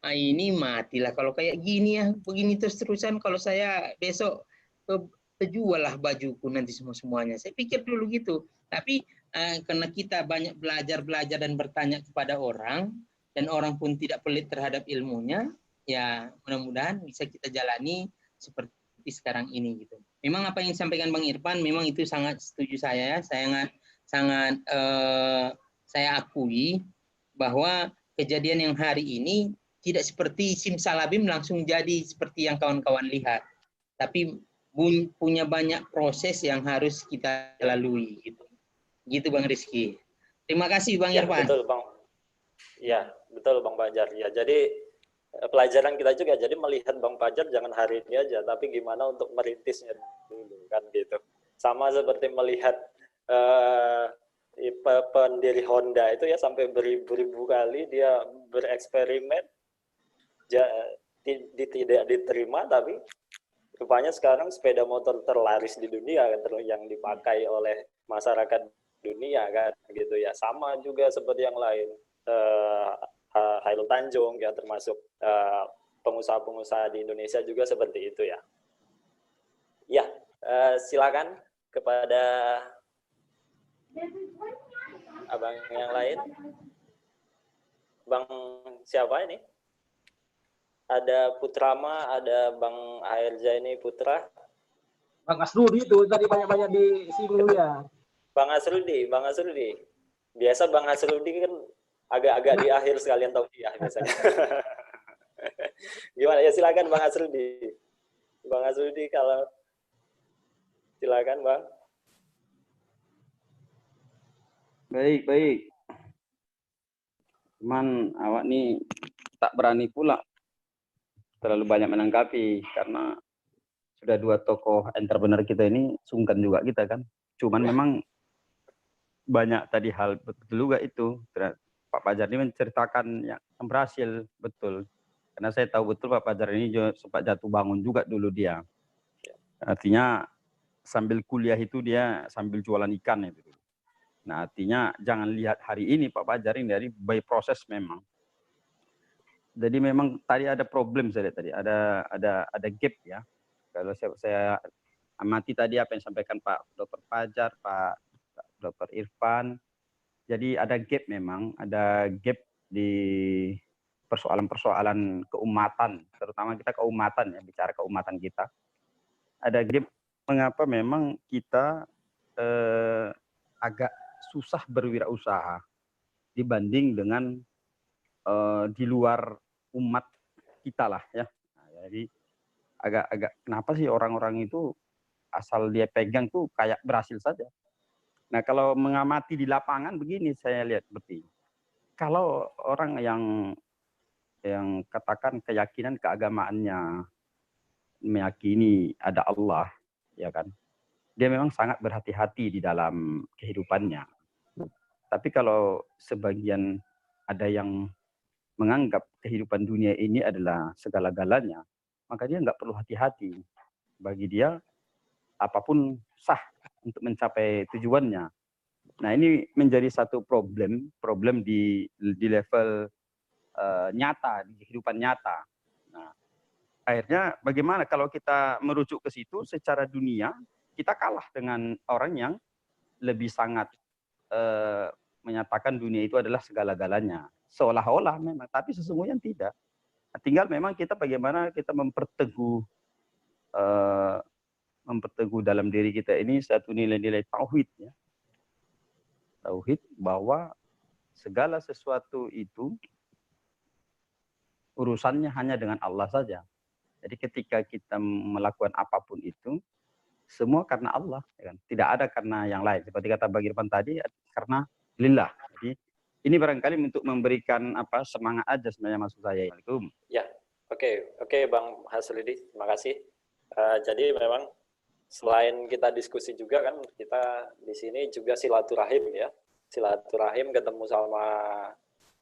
[SPEAKER 3] Nah, ini matilah kalau kayak gini ya, begini terus-terusan kalau saya besok terjual lah bajuku nanti semuanya. Saya pikir dulu gitu. Tapi karena kita banyak belajar dan bertanya kepada orang, dan orang pun tidak pelit terhadap ilmunya, ya mudah-mudahan bisa kita jalani seperti sekarang ini gitu. Memang apa yang disampaikan Bang Irfan memang itu sangat setuju saya akui bahwa kejadian yang hari ini tidak seperti simsalabim langsung jadi seperti yang kawan-kawan lihat, tapi punya banyak proses yang harus kita lalui gitu. Gitu Bang Rizky. Terima kasih Bang Irfan.
[SPEAKER 1] Betul Bang. Ya, betul Bang Fajar. Ya, jadi pelajaran kita juga jadi melihat Bang Fajar jangan hari ini aja, tapi gimana untuk merintisnya dulu kan gitu. Sama seperti melihat pendiri Honda itu ya sampai beribu-ribu kali dia bereksperimen tidak diterima, tapi rupanya sekarang sepeda motor terlaris di dunia kan yang dipakai oleh masyarakat dunia kan gitu ya. Sama juga seperti yang lain. Hairul Tanjung ya termasuk pengusaha-pengusaha di Indonesia juga seperti itu ya. Ya, silakan kepada abang yang lain. Bang siapa ini? Ada Putrama, ada Bang Airja ini Putra.
[SPEAKER 4] Bang Asrudi itu tadi banyak-banyak di sini ya.
[SPEAKER 1] Bang Asrudi. Biasa Bang Asrudi kan agak-agak di akhir sekalian tausiah biasanya. Gimana ya, silakan Bang Asrudi. Bang Asrudi kalau silakan Bang.
[SPEAKER 2] Baik. Cuman awak nih tak berani pula terlalu banyak menanggapi karena sudah dua tokoh entrepreneur kita ini sungkan juga kita kan. Cuman memang banyak tadi hal betul juga itu. Pak Fajar ini menceritakan yang berhasil betul. Karena saya tahu betul Pak Fajar ini juga sempat jatuh bangun juga dulu dia. Artinya sambil kuliah itu dia sambil jualan ikan itu. Nah, artinya jangan lihat hari ini Pak Fajar ini dari by proses memang. Jadi memang tadi ada problem saya lihat tadi, ada gap ya. Kalau saya amati tadi apa yang disampaikan Pak Dr. Fajar, Pak Dr. Irfan. Jadi ada gap memang, ada gap di persoalan-persoalan keumatan, terutama kita keumatan ya, bicara keumatan kita. Ada gap mengapa memang kita agak susah berwirausaha dibanding dengan di luar umat kita lah ya. Nah, jadi agak kenapa sih orang-orang itu asal dia pegang tuh kayak berhasil saja. Nah, kalau mengamati di lapangan begini saya lihat seperti kalau orang yang katakan keyakinan keagamaannya meyakini ada Allah, ya kan, dia memang sangat berhati-hati di dalam kehidupannya. Tapi kalau sebagian ada yang menganggap kehidupan dunia ini adalah segala-galanya, maka dia nggak perlu hati-hati. Bagi dia apapun sah untuk mencapai tujuannya. Nah, ini menjadi satu problem di level nyata, di kehidupan nyata. Nah, akhirnya bagaimana kalau kita merujuk ke situ secara dunia, kita kalah dengan orang yang lebih sangat menyatakan dunia itu adalah segala-galanya. Seolah-olah memang, tapi sesungguhnya tidak. Tinggal memang kita bagaimana kita memperteguh dalam diri kita ini satu nilai-nilai tauhid ya. Tauhid bahwa segala sesuatu itu urusannya hanya dengan Allah saja. Jadi ketika kita melakukan apapun itu semua karena Allah, ya kan? Tidak ada karena yang lain. Seperti kata Bang Irfan tadi, karena lillah. Jadi ini barangkali untuk memberikan semangat aja sebenarnya maksud saya.
[SPEAKER 1] Ya, oke Bang Hasrudi, terima kasih. Jadi memang selain kita diskusi juga kan kita di sini juga silaturahim ya, silaturahim ketemu sama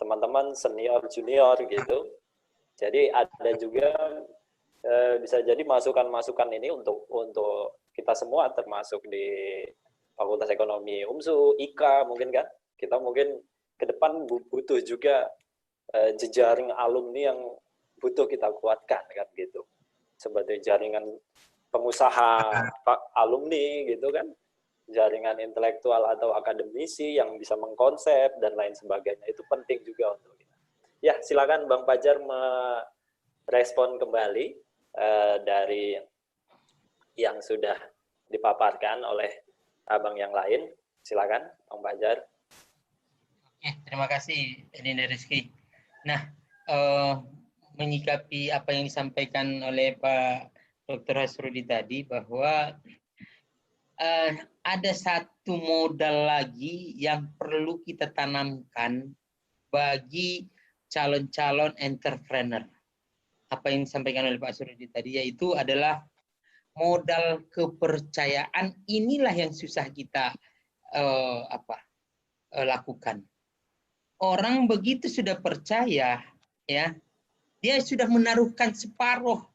[SPEAKER 1] teman-teman senior junior gitu. Jadi ada juga bisa jadi masukan-masukan ini untuk kita semua termasuk di Fakultas Ekonomi UMSU, IKA mungkin kan kita mungkin ke depan butuh juga jejaring alumni yang butuh kita kuatkan kan gitu, sebagai jaringan pengusaha alumni gitu kan, jaringan intelektual atau akademisi yang bisa mengkonsep dan lain sebagainya, itu penting juga untuk kita. Ya, silakan Bang Fajar merespon kembali dari yang sudah dipaparkan oleh abang yang lain. Silakan Bang Fajar.
[SPEAKER 3] Oke, terima kasih Dina Rizky. Nah, menyikapi apa yang disampaikan oleh Pak Dr. Hasrudi tadi, bahwa ada satu modal lagi yang perlu kita tanamkan bagi calon-calon entrepreneur. Apa yang disampaikan oleh Pak Hasrudi tadi, yaitu adalah modal kepercayaan. Inilah yang susah kita lakukan. Orang begitu sudah percaya, ya, dia sudah menaruhkan separuh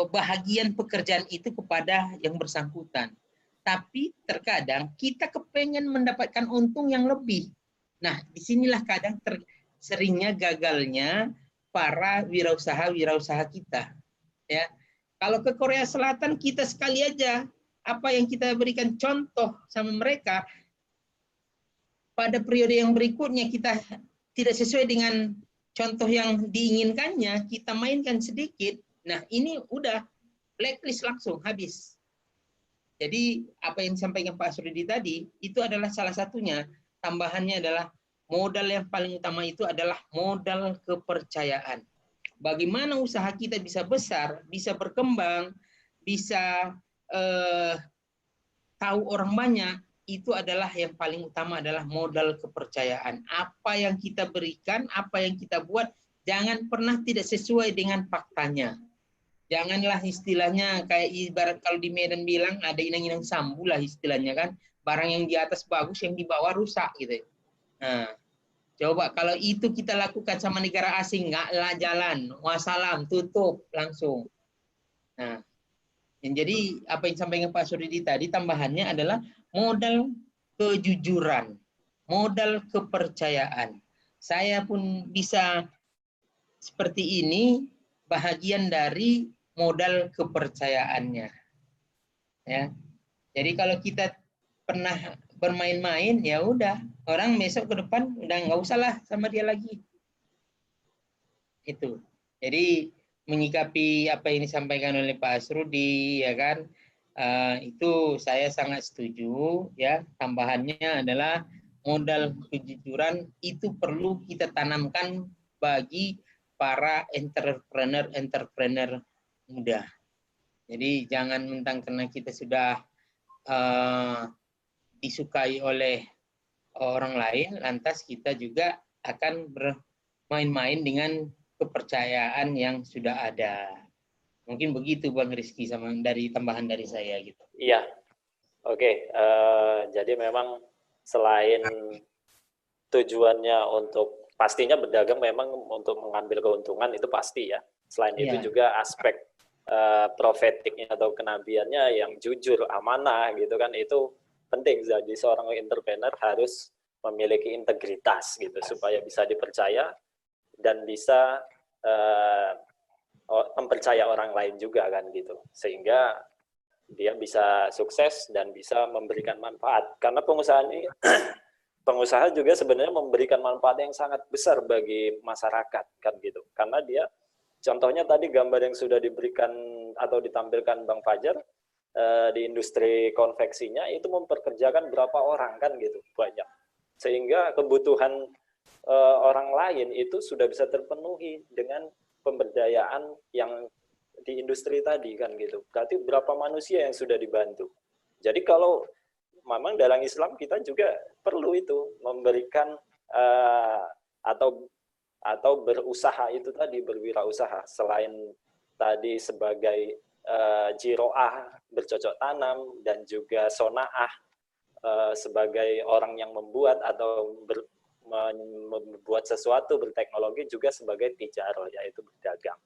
[SPEAKER 3] bahagian pekerjaan itu kepada yang bersangkutan. Tapi terkadang kita kepengen mendapatkan untung yang lebih. Nah, disinilah kadang seringnya gagalnya para wirausaha kita. Ya, kalau ke Korea Selatan kita sekali aja apa yang kita berikan contoh sama mereka, pada periode yang berikutnya kita tidak sesuai dengan contoh yang diinginkannya, kita mainkan sedikit. Nah, ini udah blacklist langsung habis. Jadi apa yang disampaikan Pak Hasrudi tadi itu adalah salah satunya. Tambahannya adalah modal yang paling utama itu adalah modal kepercayaan. bagaimana usaha kita bisa besar, bisa berkembang, bisa tahu orang banyak, itu adalah yang paling utama adalah modal kepercayaan. Apa yang kita berikan, apa yang kita buat, jangan pernah tidak sesuai dengan faktanya. Janganlah istilahnya kayak ibarat kalau di Medan bilang ada inang-inang sambu lah istilahnya kan. Barang yang di atas bagus, yang di bawah rusak gitu. Nah, coba kalau itu kita lakukan sama negara asing, nggaklah jalan. Wassalam, tutup langsung. Nah, jadi apa yang disampaikan Pak Suridi tadi tambahannya adalah modal kejujuran, modal kepercayaan. Saya pun bisa seperti ini bahagian dari modal kepercayaannya. Ya. Jadi kalau kita pernah bermain-main, ya udah, orang besok ke depan udah nggak usah lah sama dia lagi. Itu. Jadi menyikapi apa yang disampaikan oleh Pak Asrudi, ya kan, itu saya sangat setuju. Ya, tambahannya adalah modal kejujuran itu perlu kita tanamkan bagi para entrepreneur muda. Jadi jangan mentang karena kita sudah disukai oleh orang lain, lantas kita juga akan bermain-main dengan kepercayaan yang sudah ada. Mungkin begitu Bang Rizky sama dari tambahan dari saya gitu.
[SPEAKER 1] Iya, oke. Jadi memang selain tujuannya untuk pastinya berdagang memang untuk mengambil keuntungan itu pasti ya. Selain itu juga aspek profetiknya atau kenabiannya yang jujur, amanah gitu kan, itu penting. Jadi seorang entrepreneur harus memiliki integritas gitu supaya bisa dipercaya dan bisa mempercaya orang lain juga kan gitu, sehingga dia bisa sukses dan bisa memberikan manfaat. Karena pengusaha ini pengusaha juga sebenarnya memberikan manfaat yang sangat besar bagi masyarakat kan gitu, karena dia contohnya tadi gambar yang sudah diberikan atau ditampilkan Bang Fajar di industri konveksinya itu memperkerjakan berapa orang kan gitu, banyak, sehingga kebutuhan orang lain itu sudah bisa terpenuhi dengan pemberdayaan yang di industri tadi kan gitu. Berarti berapa manusia yang sudah dibantu. Jadi kalau memang dalam Islam kita juga perlu itu memberikan atau berusaha itu tadi, berwirausaha, selain tadi sebagai jiroah, bercocok tanam, dan juga sonaah sebagai orang yang membuat atau membuat sesuatu, berteknologi, juga sebagai tijarah, yaitu berdagang.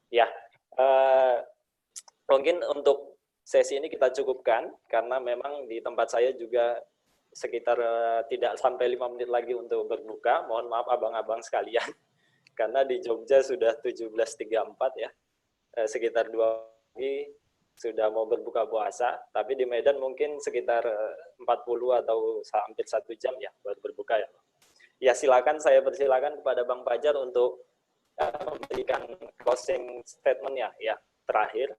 [SPEAKER 1] Ya, mungkin untuk sesi ini kita cukupkan, karena memang di tempat saya juga sekitar tidak sampai 5 menit lagi untuk berbuka. Mohon maaf abang-abang sekalian, karena di Jogja sudah 17.34 ya, sekitar 2 lagi sudah mau berbuka puasa, tapi di Medan mungkin sekitar 40 atau hampir 1 jam ya baru berbuka ya. Ya silakan, saya persilakan kepada Bang Fajar untuk memberikan closing statement ya terakhir,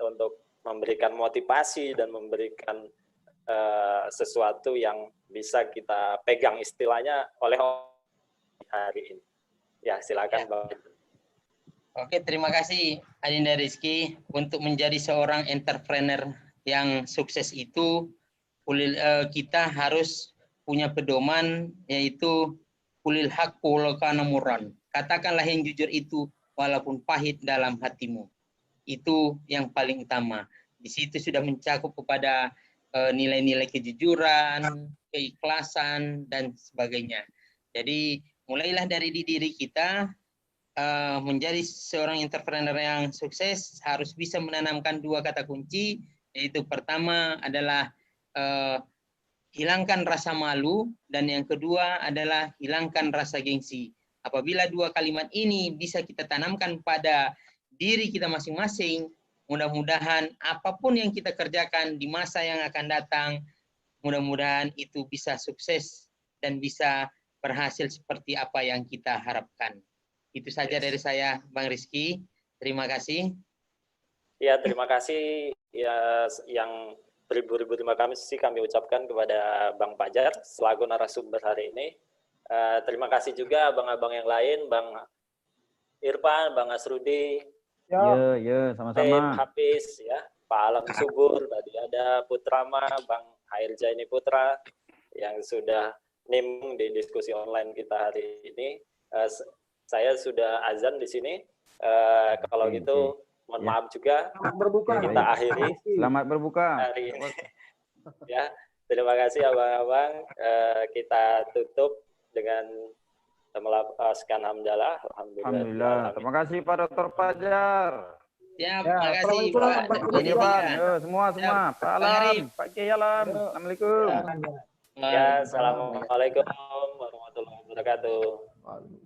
[SPEAKER 1] untuk memberikan motivasi dan memberikan sesuatu yang bisa kita pegang istilahnya oleh hari ini. Ya silakan Bang.
[SPEAKER 3] Oke, terima kasih Adinda Rizky. Untuk menjadi seorang entrepreneur yang sukses itu kita harus punya pedoman, yaitu kulil haqqu walau kana murran. Katakanlah yang jujur itu walaupun pahit dalam hatimu. Itu yang paling utama. Di situ sudah mencakup kepada nilai-nilai kejujuran, keikhlasan, dan sebagainya. Jadi mulailah dari diri kita. Menjadi seorang entrepreneur yang sukses harus bisa menanamkan 2 kata kunci, yaitu pertama adalah hilangkan rasa malu, dan yang kedua adalah hilangkan rasa gengsi. Apabila 2 kalimat ini bisa kita tanamkan pada diri kita masing-masing, mudah-mudahan apapun yang kita kerjakan di masa yang akan datang, mudah-mudahan itu bisa sukses dan bisa berhasil seperti apa yang kita harapkan. Itu saja dari saya, Bang Rizky. Terima kasih.
[SPEAKER 1] Ya, terima kasih ya, yang beribu-ribu terima kasih kami ucapkan kepada Bang Fajar selaku narasumber hari ini. Terima kasih juga abang-abang yang lain, Bang Irfan, Bang Asrudi,
[SPEAKER 4] Ya,
[SPEAKER 2] Ya,
[SPEAKER 1] Tim
[SPEAKER 2] sama-sama.
[SPEAKER 1] Hafiz, ya, Pak Alam Subur, tadi ada Putrama, Bang Hair Jaini Putra, yang sudah nimbrung di diskusi online kita hari ini. Saya sudah azan di sini. Kalau
[SPEAKER 2] Oke,
[SPEAKER 1] gitu, mohon
[SPEAKER 2] Ya.
[SPEAKER 1] maaf juga.
[SPEAKER 4] selamat berbuka.
[SPEAKER 2] Oke,
[SPEAKER 1] Kita
[SPEAKER 2] baik.
[SPEAKER 1] akhiri
[SPEAKER 2] Selamat berbuka.
[SPEAKER 1] hari ini. Ya, terima kasih abang-abang. Kita tutup dengan melafazkan hamdalah.
[SPEAKER 2] Alhamdulillah. Terima kasih Pak Dr. Fajar.
[SPEAKER 3] Ya,
[SPEAKER 4] Ya,
[SPEAKER 3] makasih
[SPEAKER 4] Assalamualaikum,
[SPEAKER 3] Pak.
[SPEAKER 4] Pak
[SPEAKER 2] Bang
[SPEAKER 3] Jadi,
[SPEAKER 2] Irfan,
[SPEAKER 3] ya.
[SPEAKER 2] semua. Pak
[SPEAKER 3] Pak
[SPEAKER 2] Alam,
[SPEAKER 3] Arif.
[SPEAKER 2] Pak Kiai Alam.
[SPEAKER 4] Ya.
[SPEAKER 2] Assalamualaikum.
[SPEAKER 1] Ya, assalamualaikum warahmatullahi wabarakatuh.